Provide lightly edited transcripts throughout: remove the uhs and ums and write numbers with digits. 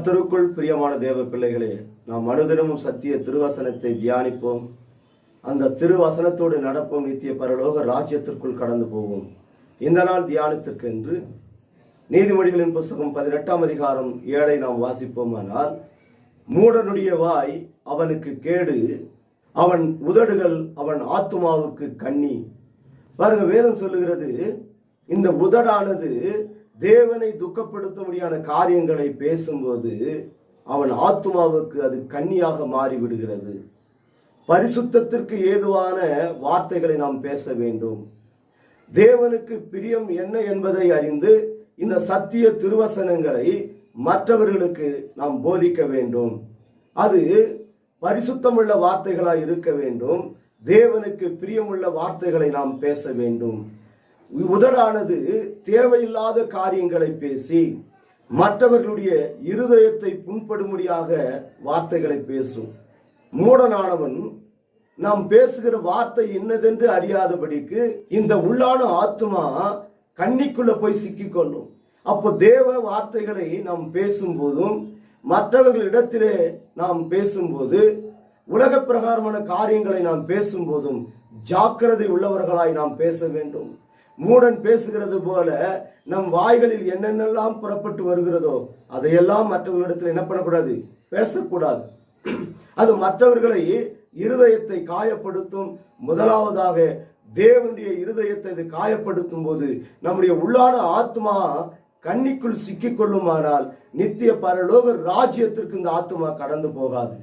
கர்த்தருக்குள் பிரியமான தேவ பிள்ளைகளே, நாம் அனுதினமும் சத்திய திருவசனத்தை தியானிப்போம். அந்த திருவசனத்தோடு நடப்போம். நித்திய பரலோக ராஜ்யத்திற்குள் கடந்து போவோம். இந்த நாள் தியானத்திற்கு என்று நீதிமொழிகளின் புஸ்தகம் 18ஆம் அதிகாரம் 7 நாம் வாசிப்போமானால், மூடனுடைய வாய் அவனுக்கு கேடு, அவன் உதடுகள் அவன் ஆத்துமாவுக்கு கண்ணி. பாருங்க, வேதம் சொல்லுகிறது, இந்த உதடானது தேவனை துக்கப்படுத்தும்படியான காரியங்களை பேசும்போது அவன் ஆத்துமாவுக்கு அது கண்ணியாக மாறிவிடுகிறது. பரிசுத்தத்திற்கு ஏதுவான வார்த்தைகளை நாம் பேச வேண்டும். தேவனுக்கு பிரியம் என்ன என்பதை அறிந்து இந்த சத்திய திருவசனங்களை மற்றவர்களுக்கு நாம் போதிக்க வேண்டும். அது பரிசுத்தமுள்ள வார்த்தைகளாய் இருக்க வேண்டும். தேவனுக்கு பிரியமுள்ள வார்த்தைகளை நாம் பேச வேண்டும். உதடானது தேவையில்லாத காரியங்களை பேசி மற்றவர்களுடைய இருதயத்தை புண்படும்படியாக வார்த்தைகளை பேசும். மூடனானவன் நாம் பேசுகிற வார்த்தை என்னதென்று அறியாதபடிக்கு இந்த உள்ளான ஆத்துமா கண்ணிக்குள்ள போய் சிக்கிக்கொள்ளும். அப்போ தேவ வார்த்தைகளை நாம் பேசும்போதும் மற்றவர்களிடத்திலே நாம் பேசும்போது உலக பிரகாரமான காரியங்களை நாம் பேசும்போதும் ஜாக்கிரதை உள்ளவர்களாய் நாம் பேச வேண்டும். மூடன் பேசுகிறது போல நம் வாய்களில் என்னென்னலாம் புறப்பட்டு வருகிறதோ அதையெல்லாம் மற்றவர்களிடத்தில் என்ன பண்ணக்கூடாது, பேசக்கூடாது. அது மற்றவர்களை இருதயத்தை காயப்படுத்தும். முதலாவதாக தேவனுடைய இருதயத்தை இது காயப்படுத்தும் போது நம்முடைய உள்ளான ஆத்மா கண்ணிக்குள் சிக்கிக்கொள்ளுமானால் நித்திய பரலோக ராஜ்யத்திற்கு இந்த ஆத்மா கடந்து போகாது.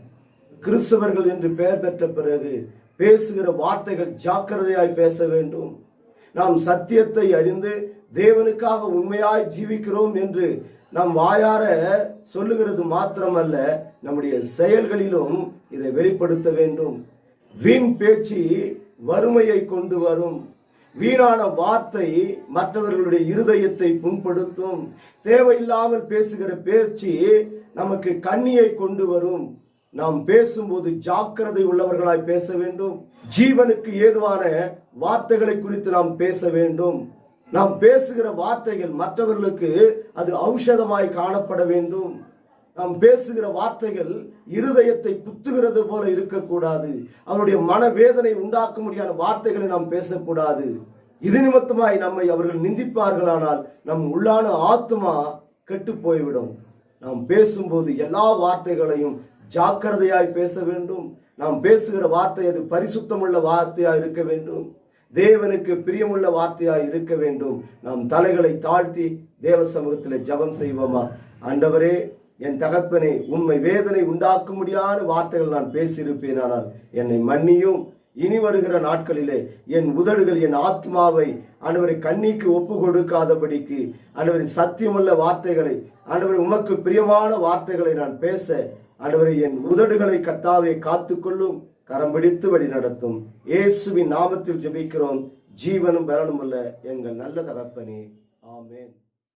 கிறிஸ்தவர்கள் என்று பெயர் பெற்ற பிறகு பேசுகிற வார்த்தைகள் ஜாக்கிரதையாய் பேச வேண்டும். நாம் சத்தியத்தை அறிந்து தேவனுக்காக உண்மையாய் ஜீவிக்கிறோம் என்று நாம் வாயார சொல்லுகிறது மாத்திரமல்ல, நம்முடைய செயல்களிலும் இதை வெளிப்படுத்த வேண்டும். வீண் பேச்சு வறுமையை கொண்டு வரும். வீணான வார்த்தை மற்றவர்களுடைய இருதயத்தை புண்படுத்தும். தேவையில்லாமல் பேசுகிற பேச்சு நமக்கு கண்ணியை கொண்டு வரும். நாம் பேசும்போது ஜாக்கிரதை உள்ளவர்களாய் பேச வேண்டும். ஜீவனுக்கு ஏதுவான வார்த்தைகளை குறித்து நாம் பேச வேண்டும். நாம் பேசுகிற வார்த்தைகள் மற்றவர்களுக்கு அது ஔஷதமாய் காணப்பட வேண்டும். நாம் பேசுகிற வார்த்தைகள் இருதயத்தை குத்துகிறது போல இருக்கக்கூடாது. அவருடைய மனவேதனை உண்டாக்க முடியாத வார்த்தைகளை நாம் பேசக்கூடாது. இது நிமித்தமாய் நம்மை அவர்கள் நிந்திப்பார்களானால் நம் உள்ளான ஆத்துமா கெட்டு போய்விடும். நாம் பேசும்போது எல்லா வார்த்தைகளையும் ஜாக்கிரதையாய் பேச வேண்டும். நாம் பேசுகிற வார்த்தை அது பரிசுத்தமுள்ள வார்த்தையாய் இருக்க வேண்டும். தேவனுக்கு பிரியமுள்ள வார்த்தையாய் இருக்க வேண்டும். நாம் தலைகளை தாழ்த்தி தேவ சமூகத்தில் ஜெபம் செய்வோமா? ஆண்டவரே, என் தகப்பனே, உண்மை வேதனை உண்டாக்க முடியாத வார்த்தைகள் நான் பேசியிருப்பேனானால் என்னை மன்னியும். இனி வருகிற நாட்களிலே என் உதடுகள் என் ஆத்மாவை ஆண்டவரை கண்ணிக்கு ஒப்பு கொடுக்காதபடிக்கு ஆண்டவரை சத்தியமுள்ள வார்த்தைகளை ஆண்டவரை உமக்கு பிரியமான வார்த்தைகளை நான் பேச ஆண்டவரை என் உதடுகளை கர்த்தாவே காத்துக்கொள்ளும். கரம் பிடித்து வழி நடத்தும். இயேசுவின் நாமத்தில் ஜெபிக்கிறோம். ஜீவனும் பலனும் உள்ள எங்கள் நல்ல தகப்பனே, ஆமென்.